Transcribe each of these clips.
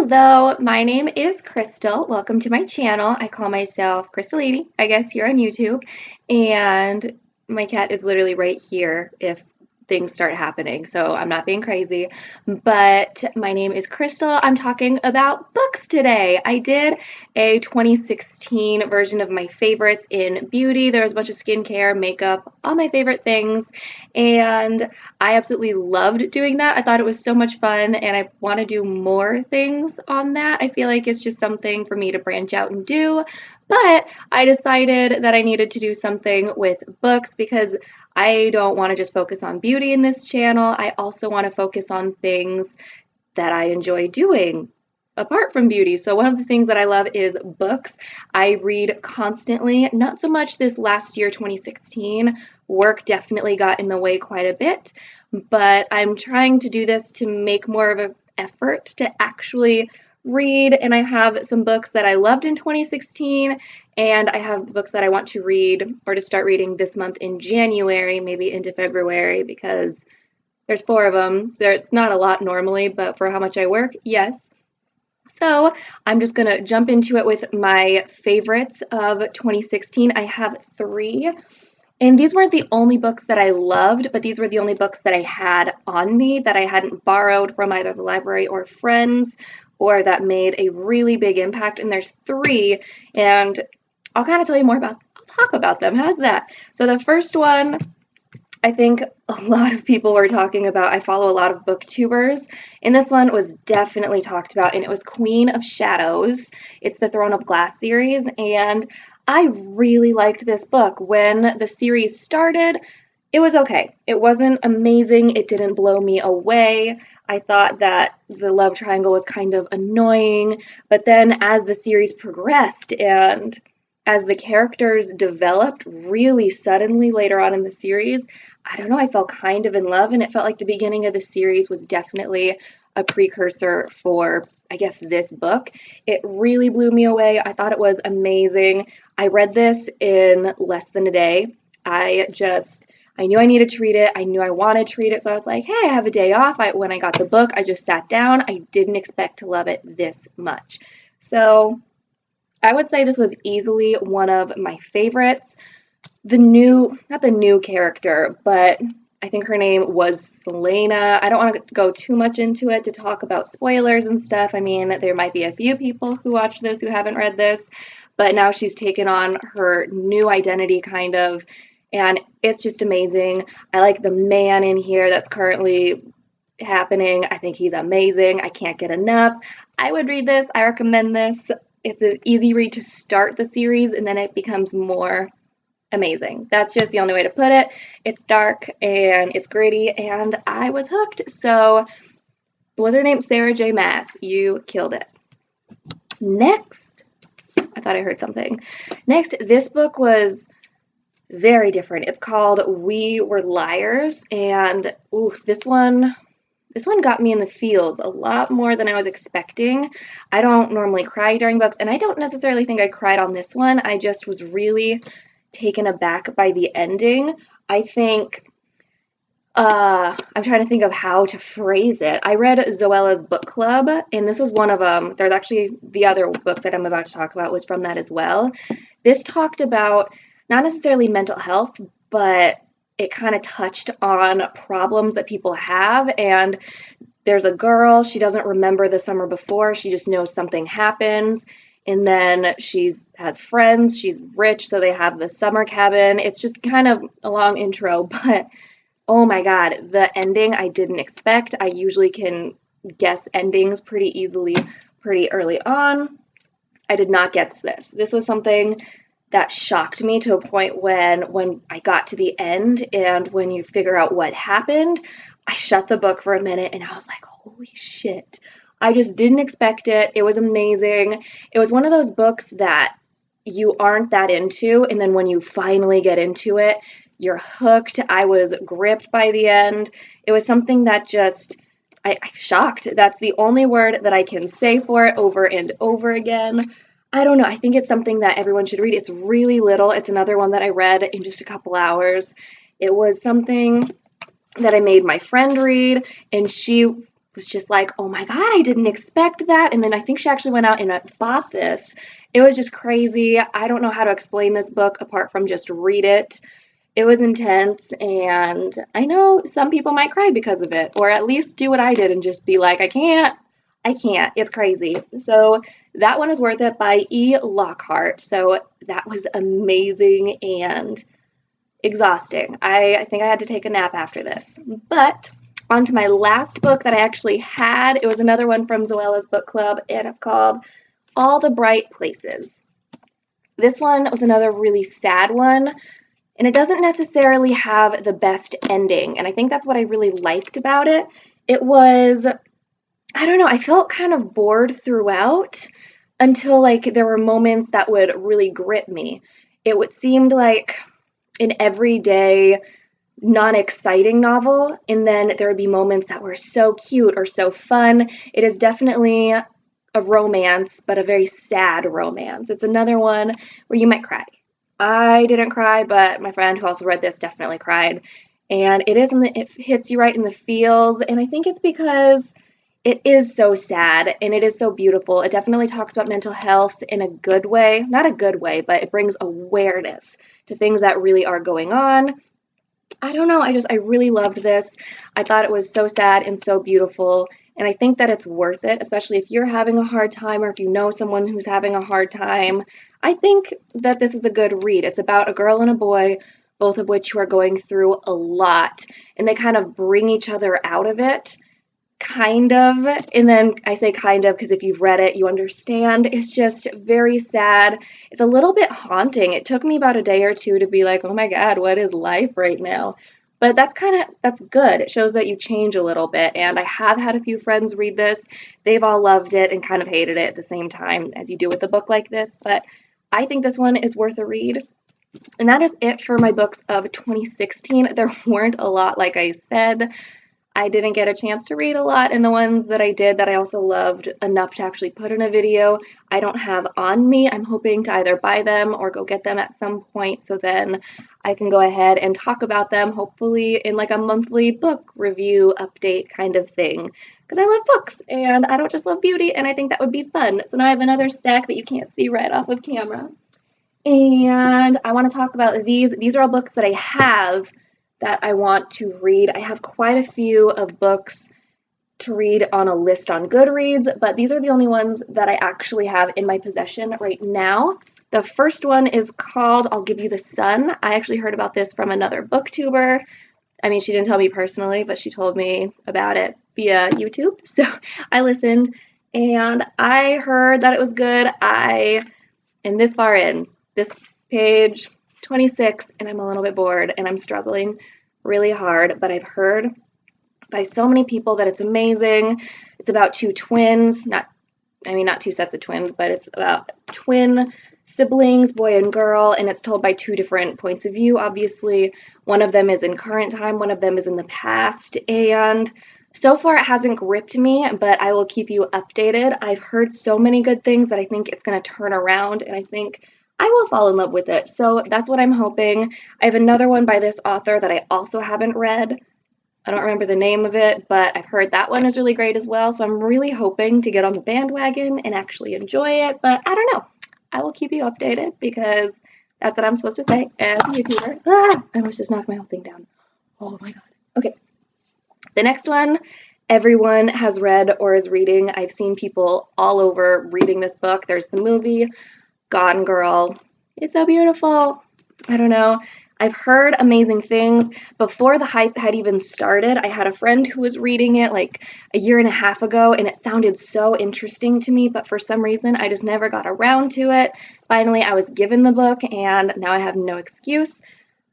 Hello, my name is Crystal. Welcome to my channel. I call myself Crystal Lady, I guess, here on YouTube. And my cat is literally right here if things start happening, so I'm not being crazy. But my name is Crystal. I'm talking about books today. I did a 2016 version of my favorites in beauty. There was a bunch of skincare, makeup, all my favorite things. And I absolutely loved doing that. I thought it was so much fun, and I want to do more things on that. I feel like it's just something for me to branch out and do. But I decided that I needed to do something with books because I don't want to just focus on beauty in this channel. I also want to focus on things that I enjoy doing apart from beauty. So one of the things that I love is books. I read constantly, not so much this last year, 2016. Work definitely got in the way quite a bit, but I'm trying to do this to make more of an effort to actually read. And I have some books that I loved in 2016, and I have books that I want to read or to start reading this month in January, maybe into February, because there's 4 of them. It's not a lot normally, but for how much I work, yes. So I'm just gonna jump into it with my favorites of 2016. I have 3. And these weren't the only books that I loved, but these were the only books that I had on me that I hadn't borrowed from either the library or friends, or that made a really big impact. And there's 3, and I'll kind of tell you more about, I'll talk about them. How's that? So the first one, I think a lot of people were talking about. I follow a lot of booktubers, and this one was definitely talked about, and it was Queen of Shadows. It's the Throne of Glass series, and I really liked this book. When the series started, it was okay. It wasn't amazing. It didn't blow me away. I thought that the love triangle was kind of annoying, but then as the series progressed and as the characters developed really suddenly later on in the series, I don't know, I fell kind of in love, and it felt like the beginning of the series was definitely a precursor for, I guess, this book. It really blew me away. I thought it was amazing. I read this in less than a day. I knew I needed to read it. I knew I wanted to read it, so I was like, hey, I have a day off. When I got the book, I just sat down. I didn't expect to love it this much. So I would say this was easily one of my favorites. Not the new character, but I think her name was Selena. I don't want to go too much into it to talk about spoilers and stuff. I mean, there might be a few people who watch this who haven't read this, but now she's taken on her new identity, kind of, and it's just amazing. I like the man in here that's currently happening. I think he's amazing. I can't get enough. I would read this. I recommend this. It's an easy read to start the series, and then it becomes more amazing. That's just the only way to put it. It's dark and it's gritty, and I was hooked. So, what's her name? Sarah J. Maas. You killed it. Next, I thought I heard something. Next, this book was very different. It's called We Were Liars, and oof, this one got me in the feels a lot more than I was expecting. I don't normally cry during books, and I don't necessarily think I cried on this one. I just was really taken aback by the ending. I think, I'm trying to think of how to phrase it. I read Zoella's book club, and this was one of them. There's actually the other book that I'm about to talk about was from that as well. This talked about not necessarily mental health, but it kind of touched on problems that people have. And there's a girl, she doesn't remember the summer before, she just knows something happens. And then she has friends, she's rich, so they have the summer cabin. It's just kind of a long intro, but oh my God, the ending I didn't expect. I usually can guess endings pretty easily, pretty early on. I did not guess this. This was something that shocked me to a point when I got to the end, and when you figure out what happened, I shut the book for a minute and I was like, holy shit. I just didn't expect it. It was amazing. It was one of those books that you aren't that into, and then when you finally get into it, you're hooked. I was gripped by the end. It was something that just, I'm shocked. That's the only word that I can say for it over and over again. I don't know. I think it's something that everyone should read. It's really little. It's another one that I read in just a couple hours. It was something that I made my friend read, and she was just like, oh my God, I didn't expect that. And then I think she actually went out and bought this. It was just crazy. I don't know how to explain this book apart from just read it. It was intense, and I know some people might cry because of it, or at least do what I did and just be like, I can't. It's crazy. So that one is worth it, by Lockhart. So that was amazing and exhausting. I think I had to take a nap after this. But on to my last book that I actually had. It was another one from Zoella's book club, and it's called All the Bright Places. This one was another really sad one, and it doesn't necessarily have the best ending, and I think that's what I really liked about it. It was, I don't know, I felt kind of bored throughout until like there were moments that would really grip me. Seemed like an everyday, non-exciting novel, and then there would be moments that were so cute or so fun. It is definitely a romance, but a very sad romance. It's another one where you might cry. I didn't cry, but my friend who also read this definitely cried. And it hits you right in the feels, and I think it's because it is so sad and it is so beautiful. It definitely talks about mental health in a good way. Not a good way, but it brings awareness to things that really are going on. I don't know, I really loved this. I thought it was so sad and so beautiful, and I think that it's worth it, especially if you're having a hard time or if you know someone who's having a hard time. I think that this is a good read. It's about a girl and a boy, both of which who are going through a lot, and they kind of bring each other out of it. Kind of, and then I say kind of because if you've read it, you understand. It's just very sad. It's a little bit haunting. It took me about a day or two to be like, oh my God, what is life right now? But that's good. It shows that you change a little bit, and I have had a few friends read this. They've all loved it and kind of hated it at the same time, as you do with a book like this, but I think this one is worth a read. And that is it for my books of 2016. There weren't a lot, like I said. I didn't get a chance to read a lot, and the ones that I did that I also loved enough to actually put in a video, I don't have on me. I'm hoping to either buy them or go get them at some point, so then I can go ahead and talk about them, hopefully in like a monthly book review update kind of thing, because I love books, and I don't just love beauty, and I think that would be fun. So now I have another stack that you can't see right off of camera, and I want to talk about these. These are all books that I have that I want to read. I have quite a few of books to read on a list on Goodreads, but these are the only ones that I actually have in my possession right now. The first one is called I'll Give You the Sun. I actually heard about this from another booktuber. I mean, she didn't tell me personally, but she told me about it via YouTube. So I listened, and I heard that it was good. I am this far in, this page 26, and I'm a little bit bored, and I'm struggling really hard, but I've heard by so many people that it's amazing. It's about two twins, not two sets of twins, but it's about twin siblings, boy and girl, and it's told by two different points of view. Obviously, one of them is in current time, one of them is in the past, and so far it hasn't gripped me, but I will keep you updated. I've heard so many good things that I think it's going to turn around, and I think I will fall in love with it. So that's what I'm hoping. I have another one by this author that I also haven't read. I don't remember the name of it, but I've heard that one is really great as well. So I'm really hoping to get on the bandwagon and actually enjoy it, but I don't know. I will keep you updated because that's what I'm supposed to say as a YouTuber. I almost just knocked my whole thing down. Oh my God. Okay. The next one, everyone has read or is reading. I've seen people all over reading this book. There's the movie, Gone Girl. It's so beautiful. I don't know. I've heard amazing things. Before the hype had even started, I had a friend who was reading it like a year and a half ago, and it sounded so interesting to me, but for some reason, I just never got around to it. Finally, I was given the book, and now I have no excuse.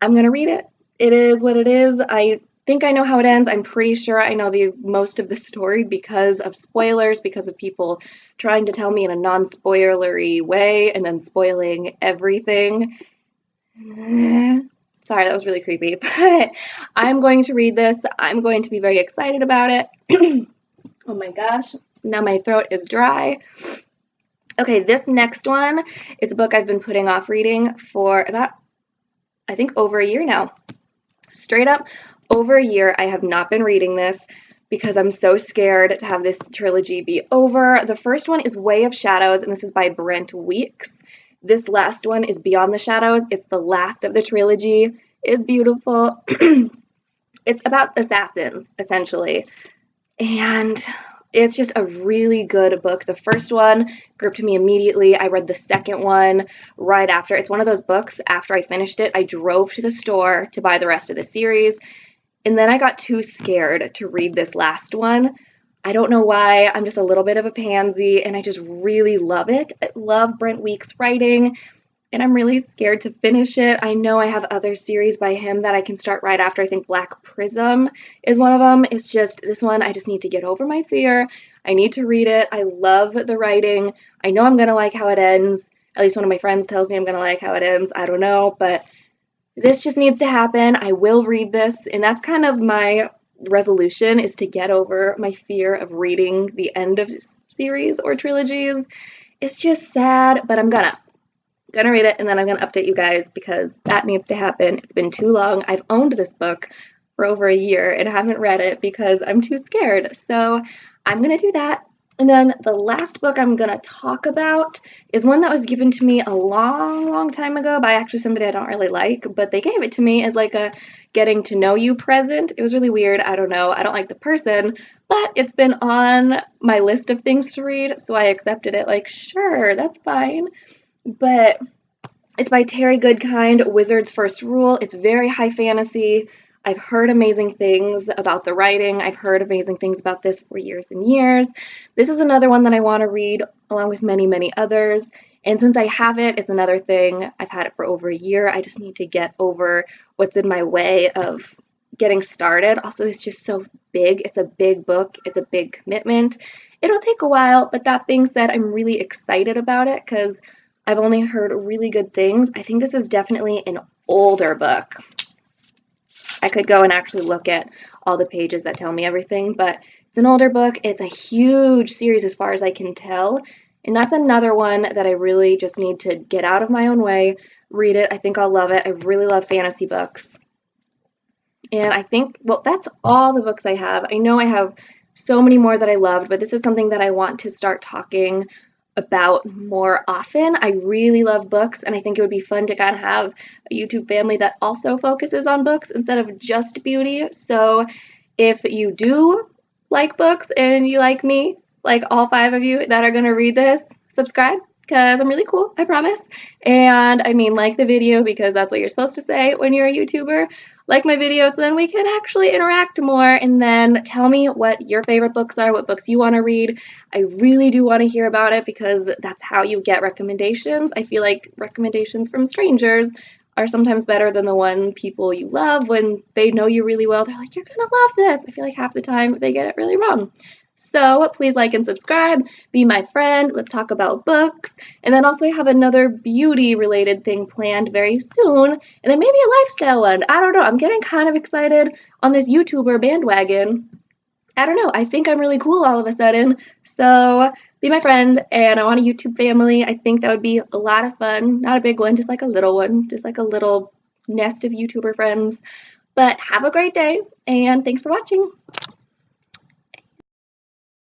I'm going to read it. It is what it is. I think I know how it ends. I'm pretty sure I know the most of the story because of spoilers, because of people trying to tell me in a non-spoilery way and then spoiling everything. Sorry, that was really creepy, but I'm going to read this. I'm going to be very excited about it. Oh my gosh, now my throat is dry. Okay, this next one is a book I've been putting off reading for about, I think, over a year now. Straight up, over a year, I have not been reading this. because I'm so scared to have this trilogy be over. The first one is Way of Shadows, and this is by Brent. This last one is Beyond the Shadows. It's the last of the trilogy. It's beautiful. It's about assassins, essentially. And it's just a really good book. The first one gripped me immediately. I read the second one right after. It's one of those books, after I finished it, I drove to the store to buy the rest of the series. And then I got too scared to read this last one. I don't know why. I'm just a little bit of a pansy, and I just really love it. I love Brent Weeks' writing, and I'm really scared to finish it. I know I have other series by him that I can start right after. I think Black Prism is one of them. It's just this one, I just need to get over my fear. I need to read it. I love the writing. I know I'm going to like how it ends. At least one of my friends tells me I'm going to like how it ends. I don't know, but this just needs to happen. I will read this, and that's kind of my resolution, is to get over my fear of reading the end of series or trilogies. It's just sad, but I'm gonna read it, and then I'm gonna update you guys because that needs to happen. It's been too long. I've owned this book for over a year and haven't read it because I'm too scared. So I'm gonna do that. And then the last book I'm going to talk about is one that was given to me a long time ago by actually somebody I don't really like, but they gave it to me as like a getting to know you present. It was really weird. I don't know. I don't like the person, but it's been on my list of things to read, so I accepted it. Like, sure, that's fine. But it's by Terry Goodkind, Wizard's First Rule. It's very high fantasy. I've heard amazing things about the writing. I've heard amazing things about this for years and years. This is another one that I want to read along with many others. And since I have it, it's another thing. I've had it for over a year. I just need to get over what's in my way of getting started. Also, it's just so big. It's a big book. It's a big commitment. It'll take a while, but that being said, I'm really excited about it because I've only heard really good things. I think this is definitely an older book. I could go and actually look at all the pages that tell me everything, but it's an older book. It's a huge series as far as I can tell, and that's another one that I really just need to get out of my own way, read it. I think I'll love it. I really love fantasy books. And I think, well, that's all the books I have. I know I have so many more that I loved, but this is something that I want to start talking about more often. I really love books, and I think it would be fun to kind of have a YouTube family that also focuses on books instead of just beauty. So if you do like books and you like me, like all 5 of you that are going to read this, subscribe because I'm really cool, I promise. And I mean, like the video because that's what you're supposed to say when you're a YouTuber. Like my video so then we can actually interact more, and then tell me what your favorite books are, what books you want to read. I really do want to hear about it because that's how you get recommendations. I feel like recommendations from strangers are sometimes better than the one people you love when they know you really well. They're like, you're gonna love this. I feel like half the time they get it really wrong. So please like and subscribe, be my friend, let's talk about books, and then also I have another beauty related thing planned very soon, and then maybe a lifestyle one. I don't know, I'm getting kind of excited on this YouTuber bandwagon. I don't know, I think I'm really cool all of a sudden, so be my friend, and I want a YouTube family. I think that would be a lot of fun, not a big one, just like a little one, just like a little nest of YouTuber friends. But have a great day, and thanks for watching.